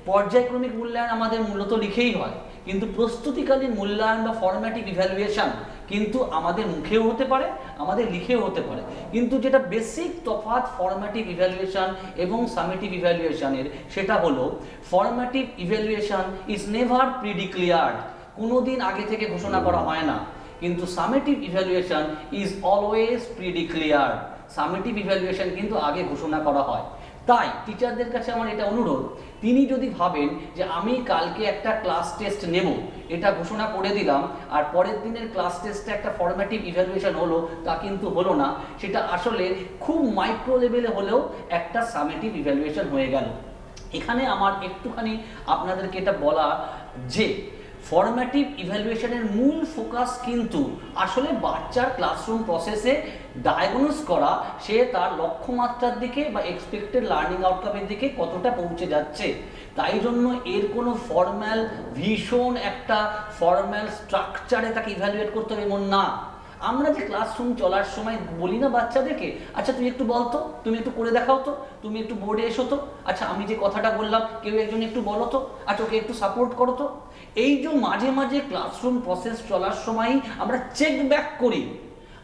Speaker 3: পর্যায়ক্রমিক মূল্যায়ন আমাদের মূলত লিখেই হয়, কিন্তু প্রস্তুতিকালীন মূল্যায়ন বা ফরম্যাটিভ ইভ্যালুয়েশন কিন্তু আমাদের মুখেও হতে পারে, আমাদের লিখেও হতে পারে। কিন্তু যেটা বেসিক তফাৎ ফরম্যাটিভ ইভ্যালুয়েশন এবং সামেটিভ ইভ্যালুয়েশনের সেটা হলো formative evaluation is never predeclared, কোনোদিন আগে থেকে ঘোষণা করা হয় না, কিন্তু summative evaluation is always predeclared, summative evaluation কিন্তু আগে ঘোষণা করা হয়। তাই টিচারদের কাছে আমার এটা অনুরোধ, তিনি যদি ভাবেন যে আমি কালকে একটা ক্লাস টেস্ট নেব, এটা ঘোষণা করে দিলাম আর পরের দিনের ক্লাস টেস্টে একটা ফরম্যাটিভ ইভ্যালুয়েশন হলো, তা কিন্তু হলো না, সেটা আসলে খুব মাইক্রো লেভেলে হলেও একটা সামেটিভ ইভ্যালুয়েশন হয়ে গেল। এখানে আমার একটুখানি আপনাদেরকে এটা বলা যে ফরম্যাটিভ ইভ্যালুয়েশনের মূল ফোকাস কিন্তু আসলে বাচ্চার ক্লাসরুম প্রসেসে ডায়াগনোস করা, সে তার লক্ষ্যমাত্রার দিকে বা এক্সপেক্টেড লার্নিং আউটকামের দিকে কতটা পৌঁছে যাচ্ছে। তাই জন্য এর কোনো ভীষণ একটা ফর্ম্যাল স্ট্রাকচারে তাকে ইভ্যালুয়েট করতে হবে এমন না। আমরা যে ক্লাসরুম চলার সময় বলি না বাচ্চাদেরকে, আচ্ছা তুই একটু বল তো, তুমি একটু করে দেখাও তো, তুমি একটু বোর্ডে এসো তো, আচ্ছা আমি যে কথাটা বললাম কেউ একজন একটু বলো তো, আচ্ছা ওকে একটু সাপোর্ট করো তো। এই যে মাঝে মাঝে ক্লাসরুম প্রসেস চলার সময় আমরা চেক ব্যাক করি,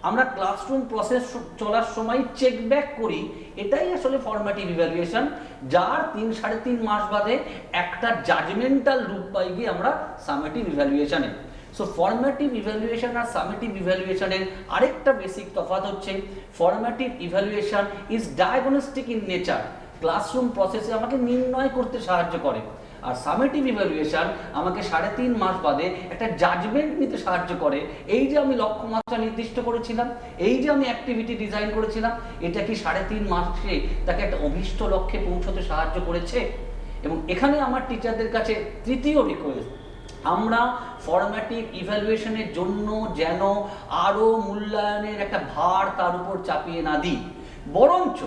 Speaker 3: আমরা ক্লাসরুম প্রসেস চলার সময় চেক ব্যাক করি, এটাই আসলে ফরম্যাটিভ ইভ্যালুয়েশন, যার 3-3.5 মাস বাদে একটা জাজমেন্টাল রূপ পাই গিয়ে আমরা সামেটিভ ইভ্যালুয়েশনে। সো ফরম্যাটিভ ইভ্যালুয়েশন আর সামেটিভ ইভ্যালুয়েশনের আরেকটা বেসিক তফাৎ হচ্ছে formative evaluation is diagnostic in nature, classroom প্রসেসে আমাকে নির্ণয় করতে সাহায্য করে, আর সামেটিভ ইভ্যালুয়েশন আমাকে 3.5 মাস বাদে একটা জাজমেন্ট নিতে সাহায্য করে। এই যে আমি লক্ষ্যমাত্রা নির্দিষ্ট করেছিলাম, এই যে আমি অ্যাক্টিভিটি ডিজাইন করেছিলাম, এটা কি 3.5 মাসে তাকে একটা অভীষ্ট লক্ষ্যে পৌঁছতে সাহায্য করেছে। এবং এখানে আমার টিচারদের কাছে তৃতীয় রিকোয়েস্ট, আমরা ফরম্যাটিভ ইভ্যালুয়েশনের জন্য যেন আরও মূল্যায়নের একটা ভার তার উপর চাপিয়ে না দিই, বরঞ্চ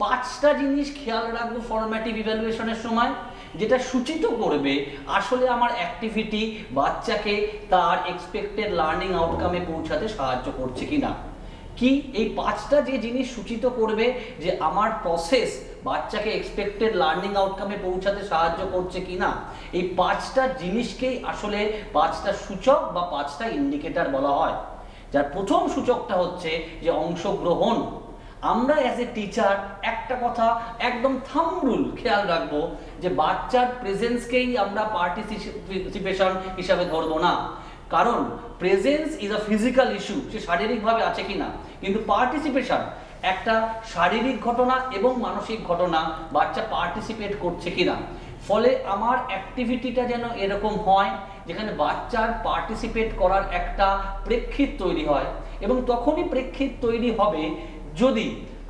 Speaker 3: 5টা জিনিস খেয়াল রাখবো ফরম্যাটিভ ইভ্যালুয়েশনের সময়, যেটা সূচিত করবে আসলে আমার অ্যাক্টিভিটি বাচ্চাকে তার এক্সপেক্টেড লার্নিং আউটকামে পৌঁছাতে সাহায্য করছে কিনা। কি এই 5টা যে জিনিস সূচিত করবে যে আমার প্রসেস বাচ্চাকে এক্সপেক্টেড লার্নিং আউটকামে পৌঁছাতে সাহায্য করছে কিনা, এই 5টা জিনিসকেই আসলে 5টা সূচক বা 5টা ইন্ডিকেটর বলা হয়। যার প্রথম সূচকটা হচ্ছে যে অংশগ্রহণ। আমরা অ্যাজ এ টিচার একটা কথা একদম থাম্ব রুল খেয়াল রাখবো যে বাচ্চার প্রেজেন্সকেই আমরা পার্টিসিপেশন হিসাবে ধরবো না, কারণ presence is a physical issue, সে শারীরিকভাবে আছে কিনা, কিন্তু পার্টিসিপেশন একটা শারীরিক ঘটনা এবং মানসিক ঘটনা, বাচ্চা পার্টিসিপেট করছে কিনা। ফলে আমার অ্যাক্টিভিটিটা যেন এরকম হয় যেখানে বাচ্চার পার্টিসিপেট করার একটা প্রেক্ষিত তৈরি হয়, এবং তখনই প্রেক্ষিত তৈরি হবে যদি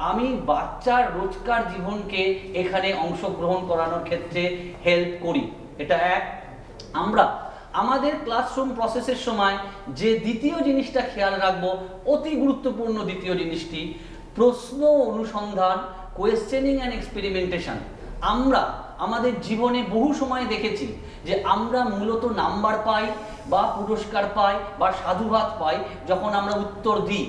Speaker 3: আমি বাচ্চার রোজকার জীবনকে এখানে অংশগ্রহণ করানোর ক্ষেত্রে হেল্প করি। এটা এক। আমরা আমাদের ক্লাসরুম প্রসেসের সময় যে দ্বিতীয় জিনিসটা খেয়াল রাখবো, অতি গুরুত্বপূর্ণ দ্বিতীয় জিনিসটি, প্রশ্ন অনুসন্ধান, কোয়েশ্চেনিং অ্যান্ড এক্সপেরিমেন্টেশন। আমরা আমাদের জীবনে বহু সময় দেখেছি যে আমরা মূলত নাম্বার পাই বা পুরস্কার পাই বা সাধুবাদ পাই যখন আমরা উত্তর দিই,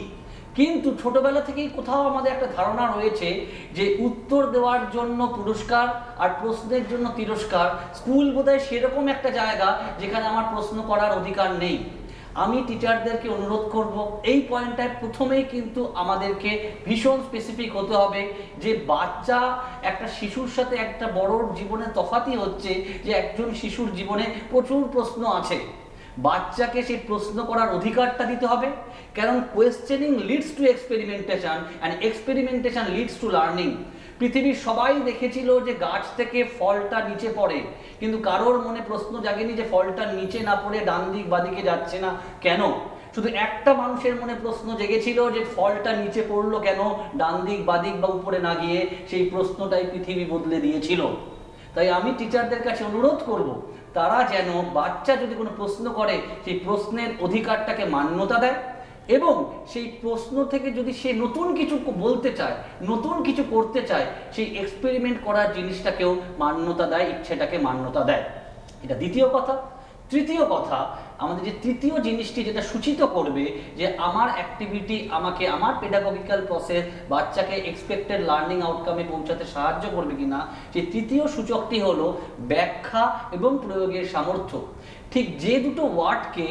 Speaker 3: কিন্তু ছোটবেলা থেকেই কোথাও আমাদের একটা ধারণা রয়েছে যে উত্তর দেওয়ার জন্য পুরস্কার আর প্রশ্নের জন্য তিরস্কার। স্কুল বোধহয় সেরকম একটা জায়গা যেখানে আমার প্রশ্ন করার অধিকার নেই। আমি টিচারদেরকে অনুরোধ করব এই পয়েন্টটায় প্রথমেই কিন্তু আমাদেরকে ভীষণ স্পেসিফিক হতে হবে যে বাচ্চা একটা শিশুর সাথে একটা বড়োর জীবনে তফাৎই হচ্ছে যে একজন শিশুর জীবনে প্রচুর প্রশ্ন আছে, বাচ্চাকে সেই প্রশ্ন করার অধিকারটা দিতে হবে, কারণ questioning leads to experimentation and experimentation leads to learning. পৃথিবীর সবাই দেখেছিল যে গাছ থেকে ফলটা নিচে পড়ে, কিন্তু কারোর মনে প্রশ্ন জাগেনি যে ফলটা নিচে না পড়ে ডান দিক বাদিকে যাচ্ছে না কেন। শুধু একটা মানুষের মনে প্রশ্ন জেগেছিল যে ফলটা নিচে পড়লো কেন, ডান দিক বাদিক বা উপরে না গিয়ে। সেই প্রশ্নটাই পৃথিবী বদলে দিয়েছিল। তাই আমি টিচারদের কাছে অনুরোধ করব তারা যেন বাচ্চা যদি কোনো প্রশ্ন করে সেই প্রশ্নের অধিকারটাকে মান্যতা দেয়, এবং সেই প্রশ্ন থেকে যদি সে নতুন কিছু বলতে চায়, নতুন কিছু করতে চায়, সেই এক্সপেরিমেন্ট করার জিনিসটাকেও মান্যতা দেয়, ইচ্ছেটাকে মান্যতা দেয়। এটা দ্বিতীয় কথা। তৃতীয় কথা, আমাদের যে তৃতীয় জিনিসটি যেটা সূচিত করবে যে আমার অ্যাক্টিভিটি আমাকে আমার পেডাগজিক্যাল প্রসেস বাচ্চাকে এক্সপেক্টেড লার্নিং আউটকামে পৌঁছাতে সাহায্য করবে কিনা, সেই তৃতীয় সূচকটি হলো ব্যাখ্যা এবং প্রয়োগের সামর্থ্য। ঠিক যে দুটো ওয়ার্ডকে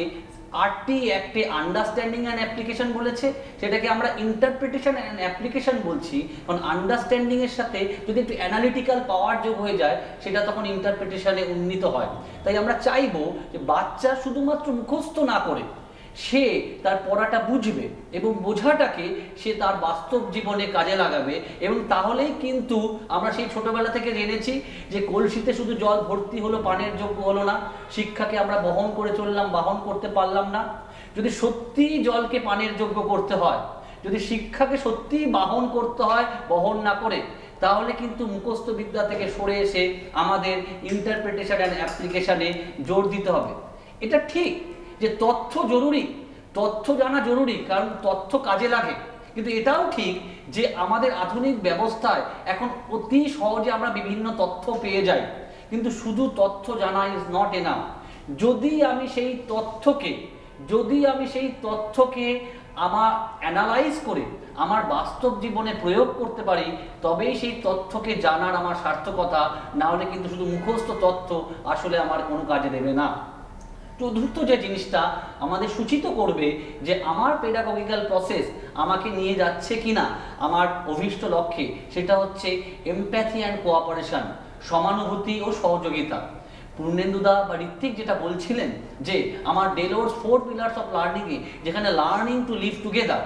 Speaker 3: আরটি অ্যাক্টে আন্ডারস্ট্যান্ডিং অ্যান্ড অ্যাপ্লিকেশন বলেছে, সেটাকে আমরা ইন্টারপ্রিটেশন অ্যান্ড অ্যাপ্লিকেশন বলছি। কারণ আন্ডারস্ট্যান্ডিং এর সাথে যদি একটু অ্যানালিটিক্যাল পাওয়ার যোগ হয়ে যায়, সেটা তখন ইন্টারপ্রিটেশনে উন্নীত হয়। তাই আমরা চাইবো যে বাচ্চা শুধুমাত্র মুখস্থ না করে সে তার পড়াটা বুঝবে এবং বোঝাটাকে সে তার বাস্তব জীবনে কাজে লাগাবে। এবং তাহলেই কিন্তু আমরা সেই ছোটবেলা থেকে জেনেছি যে কলসিতে শুধু জল ভর্তি হলো, পানের যোগ্য হলো না। শিক্ষাকে আমরা বহন করে চললাম, বাহন করতে পারলাম না। যদি সত্যিই জলকে পানের যোগ্য করতে হয়, যদি শিক্ষাকে সত্যিই বাহন করতে হয় বহন না করে, তাহলে কিন্তু মুখস্থ বিদ্যা থেকে সরে এসে আমাদের ইন্টারপ্রিটেশন অ্যান্ড অ্যাপ্লিকেশনে জোর দিতে হবে। এটা ঠিক যে তথ্য জরুরি, তথ্য জানা জরুরি, কারণ তথ্য কাজে লাগে। কিন্তু এটাও ঠিক যে আমাদের আধুনিক ব্যবস্থায় এখন অতি সহজে আমরা বিভিন্ন তথ্য পেয়ে যাই, কিন্তু শুধু তথ্য জানা ইজ নট এনাফ। যদি আমি সেই তথ্যকে আমার অ্যানালাইজ করে আমার বাস্তব জীবনে প্রয়োগ করতে পারি, তবেই সেই তথ্যকে জানার আমার সার্থকতা। না হলে কিন্তু শুধু মুখস্থ তথ্য আসলে আমার কোনো কাজে দেবে না। চতুর্থ যে জিনিসটা আমাদের সূচিত করবে যে আমার পেডাগজিক্যাল প্রসেস আমাকে নিয়ে যাচ্ছে কিনা আমার অভীষ্ট লক্ষ্যে, সেটা হচ্ছে এমপ্যাথি অ্যান্ড কোঅপারেশন, সমানুভূতি ও সহযোগিতা। পূর্ণেন্দুদা বা ঋত্বিক যেটা বলছিলেন যে আমার ডেলোর্স 4 পিলার্স অফ লার্নিংয়ে, যেখানে লার্নিং টু লিভ টুগেদার,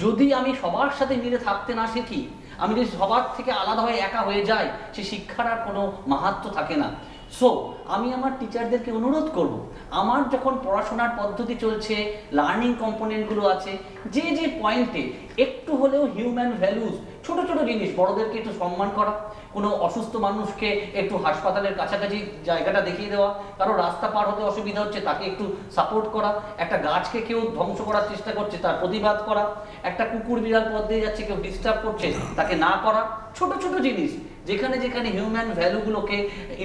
Speaker 3: যদি আমি সবার সাথে মিলে থাকতে না শিখি, আমি যদি সবার থেকে আলাদা হয়ে একা হয়ে যাই, সে শিক্ষার আর কোনো মাহাত্ম্য থাকে না। সো আমি আমার টিচারদেরকে অনুরোধ করব, আমার যখন পড়াশোনার পদ্ধতি চলছে, লার্নিং কম্পোনেন্টগুলো আছে, যে যে পয়েন্টে একটু হলেও হিউম্যান ভ্যালুস, ছোট ছোট জিনিস, বড়দেরকে একটু সম্মান করা, কোনো অসুস্থ মানুষকে একটু হাসপাতালের কাছাকাছি জায়গাটা দেখিয়ে দেওয়া, কারো রাস্তা পার হতে অসুবিধা হচ্ছে তাকে একটু সাপোর্ট করা, একটা গাছকে কেউ ধ্বংস করার চেষ্টা করছে তার প্রতিবাদ করা, একটা কুকুর বিড়াল পথ দিয়ে যাচ্ছে কেউ ডিস্টার্ব করছে তাকে না করা, ছোট ছোট জিনিস যেখানে যেখানে হিউম্যান ভ্যালুগুলোকে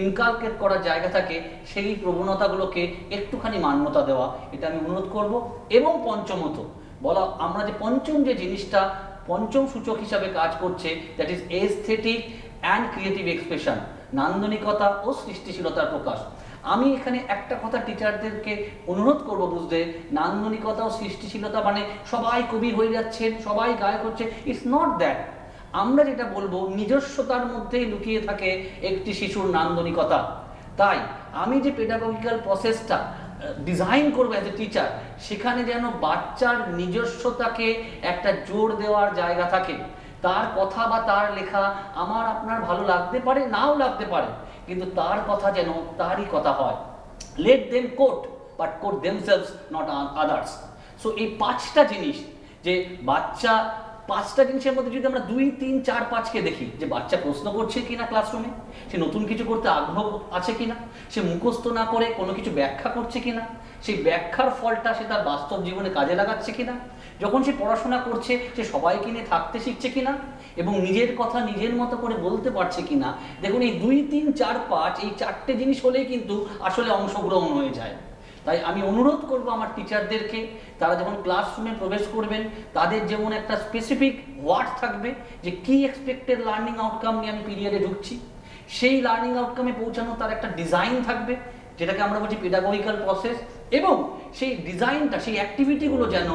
Speaker 3: ইনকালকেট করার জায়গা থাকে, সেই প্রবণতাগুলোকে একটুখানি মান্যতা দেওয়া, এটা আমি অনুরোধ করব। এবং পঞ্চমত বলা, আমরা যে পঞ্চম যে জিনিসটা পঞ্চম সূচক হিসাবে কাজ করছে, that is aesthetic and creative expression, নান্দনিকতা ও সৃষ্টিশীলতার প্রকাশ। আমি এখানে একটা কথা টিচারদেরকে অনুরোধ করব বুঝতে, নান্দনিকতা ও সৃষ্টিশীলতা মানে সবাই কবি হয়ে যাচ্ছেন, সবাই গায়ক হচ্ছে, ইটস নট দ্যাট। আমরা যেটা বলবো, নিজস্বতার মধ্যেই লুকিয়ে থাকে একটি শিশুর নান্দনিকতা। তাই আমি যে পেডাগজিক্যাল প্রসেসটা ডিজাইন করবো অ্যাজ এ টিচার, সেখানে যেন বাচ্চার নিজস্বতাকে একটা জোর দেওয়ার জায়গা থাকে। তার কথা বা তার লেখা আমার আপনার ভালো লাগতে পারে, নাও লাগতে পারে, কিন্তু তার কথা যেন তারই কথা হয়। Let them quote, but quote themselves, not others. So এই 5টা জিনিস, যে বাচ্চা 5টা জিনিসের মধ্যে যদি আমরা 2, 3, 4, 5কে দেখি, যে বাচ্চা প্রশ্ন করছে কিনা ক্লাসরুমে, সে নতুন কিছু করতে আগ্রহ আছে কিনা, সে মুখস্থ না করে কোনো কিছু ব্যাখ্যা করছে কিনা, সেই ব্যাখ্যার ফলটা সে তার বাস্তব জীবনে কাজে লাগাচ্ছে কিনা, যখন সে পড়াশোনা করছে সে সবাইকে নিয়ে থাকতে শিখছে কিনা, এবং নিজের কথা নিজের মতো করে বলতে পারছে কিনা। দেখুন, এই 2, 3, 4, 5 এই 4টে জিনিস হলেই কিন্তু আসলে অংশগ্রহণ হয়ে যায়। তাই আমি অনুরোধ করব আমার টিচারদেরকে, তারা যখন ক্লাসরুমে প্রবেশ করবেন, তাদের যেমন একটা স্পেসিফিক ওয়ার্ড থাকবে যে কি এক্সপেক্টেড লার্নিং আউটকাম নিয়ে আমি পিরিয়ডে ঢুকছি, সেই লার্নিং আউটকামে পৌঁছানো তার একটা ডিজাইন থাকবে, যেটাকে আমরা বলছি পেডাগজিক্যাল প্রসেস। এবং সেই ডিজাইনটা, সেই অ্যাক্টিভিটিগুলো যেন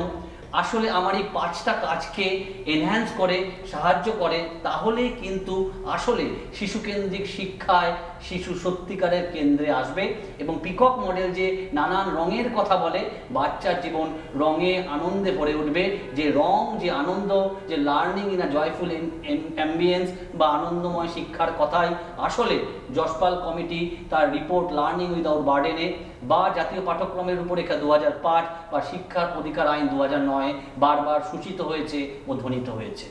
Speaker 3: আসলে আমার এই 5টা কাজকে এনহ্যান্স করে, সাহায্য করে, তাহলেই কিন্তু আসলে শিশুকেন্দ্রিক শিক্ষায় শিশু সত্যিকারের কেন্দ্রে আসবে। এবং পিকক মডেল যে নানান রঙের কথা বলে, বাচ্চার জীবন রঙে আনন্দে ভরে উঠবে। যে রং, যে আনন্দ, যে learning in a joyful ambience বা আনন্দময় শিক্ষার কথাই আসলে যশপাল কমিটি তার রিপোর্ট লার্নিং উইদাউট বার্ডেনে বা জাতীয় পাঠ্যক্রমের রূপরেখা 2005 বা শিক্ষার অধিকার আইন 2009 বারবার সূচিত হয়েছে ও ধ্বনিত হয়েছে।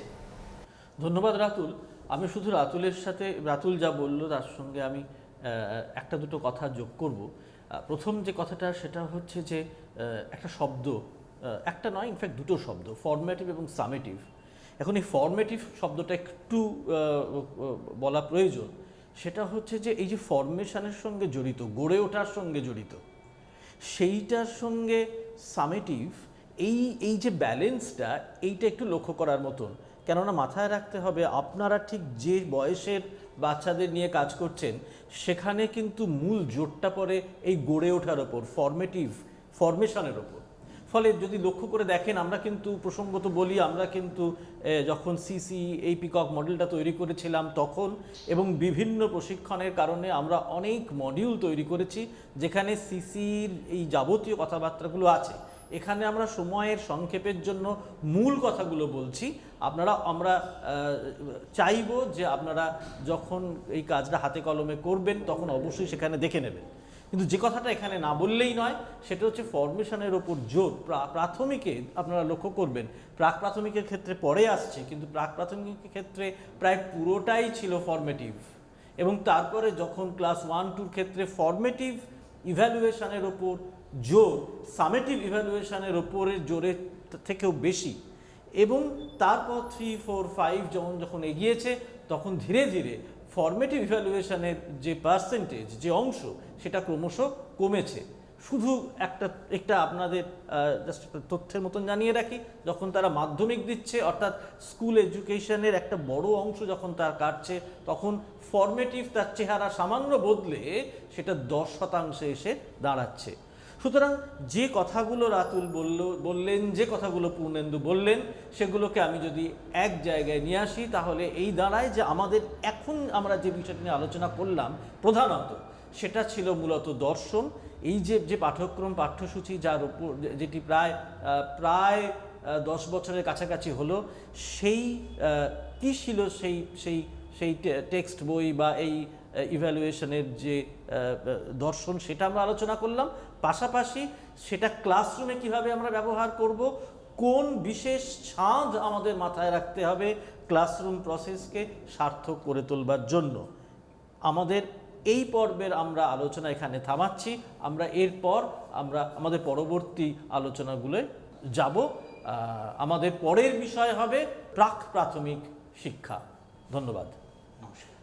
Speaker 1: ধন্যবাদ রাতুল। আমি শুধু রাতুলের সাথে, রাতুল যা বলল তার সঙ্গে আমি একটা দুটো কথা যোগ করব। প্রথম যে কথাটা সেটা হচ্ছে যে একটা শব্দ, একটা নয়, ইনফ্যাক্ট দুটো শব্দ, ফরম্যাটিভ এবং সামেটিভ। এখন এই ফরম্যাটিভ শব্দটা একটু বলা প্রয়োজন। সেটা হচ্ছে যে এই যে ফরমেশনের সঙ্গে জড়িত, গড়ে ওঠার সঙ্গে জড়িত, সেইটার সঙ্গে সামেটিভ, এই যে ব্যালেন্সটা, এইটা একটু লক্ষ্য করার মতন। কেননা মাথায় রাখতে হবে, আপনারা ঠিক যে বয়সের বাচ্চাদের নিয়ে কাজ করছেন সেখানে কিন্তু মূল জোরটা পড়ে এই গড়ে ওঠার ওপর, ফরমেশনের ওপর। ফলে যদি লক্ষ্য করে দেখেন, আমরা কিন্তু প্রসঙ্গত বলি, আমরা কিন্তু যখন সিসি এই পিকক মডেলটা তৈরি করেছিলাম তখন, এবং বিভিন্ন প্রশিক্ষণের কারণে আমরা অনেক মডিউল তৈরি করেছি যেখানে সিসির এই যাবতীয় কথাবার্তাগুলো আছে। এখানে আমরা সময়ের সংক্ষেপের জন্য মূল কথাগুলো বলছি। আমরা চাইব যে আপনারা যখন এই কাজটা হাতে কলমে করবেন তখন অবশ্যই সেখানে দেখে নেবেন। কিন্তু যে কথাটা এখানে না বললেই নয়, সেটা হচ্ছে ফরমেশনের ওপর জোর। প্রাথমিকে আপনারা লক্ষ্য করবেন, প্রাক প্রাথমিকের ক্ষেত্রে পরে আসছে, কিন্তু প্রাক প্রাথমিকের ক্ষেত্রে প্রায় পুরোটাই ছিল ফরমেটিভ। এবং তারপরে যখন ক্লাস 1-2 ক্ষেত্রে ফরমেটিভ ইভ্যালুয়েশনের ওপর জোর সামেটিভ ইভ্যালুয়েশনের ওপরের জোরের থেকেও বেশি, এবং তারপর 3, 4, 5 যখন এগিয়েছে তখন ধীরে ধীরে ফরমেটিভ ইভ্যালুয়েশনের যে পার্সেন্টেজ, যে অংশ, সেটা ক্রমশ কমেছে। শুধু একটা আপনাদের জাস্ট একটা তথ্যের মতন জানিয়ে রাখি, যখন তারা মাধ্যমিক দিচ্ছে, অর্থাৎ স্কুল এডুকেশনের একটা বড় অংশ যখন তার কাটছে, তখন ফরমেটিভ তার চেহারা সামান্য বদলে সেটা 10% এসে দাঁড়াচ্ছে। সুতরাং যে কথাগুলো রাতুল বললেন, যে কথাগুলো পূর্ণেন্দু বললেন, সেগুলোকে আমি যদি এক জায়গায় নিয়ে আসি তাহলে এই দাঁড়ায় যে আমাদের এখন আমরা যে বিষয়টি নিয়ে আলোচনা করলাম প্রধানত, সেটা ছিল মূলত দর্শন। এই যে পাঠ্যক্রম, পাঠ্যসূচি যার উপর যেটি প্রায় 10 বছরের কাছাকাছি হলো, সেই কী ছিল সেই টেক্সট বই বা এই ইভ্যালুয়েশনের যে দর্শন, সেটা আমরা আলোচনা করলাম। পাশাপাশি সেটা ক্লাসরুমে কিভাবে আমরা ব্যবহার করব, কোন বিশেষ ছাঁদ আমাদের মাথায় রাখতে হবে ক্লাসরুম প্রসেসকে সার্থক করে তোলবার জন্য। আমাদের এই পর্বের আমরা আলোচনা এখানে থামাচ্ছি। আমরা এরপর আমাদের পরবর্তী আলোচনাগুলোয় যাব। আমাদের পরের বিষয় হবে প্রাক প্রাথমিক শিক্ষা। ধন্যবাদ।
Speaker 3: নমস্কার।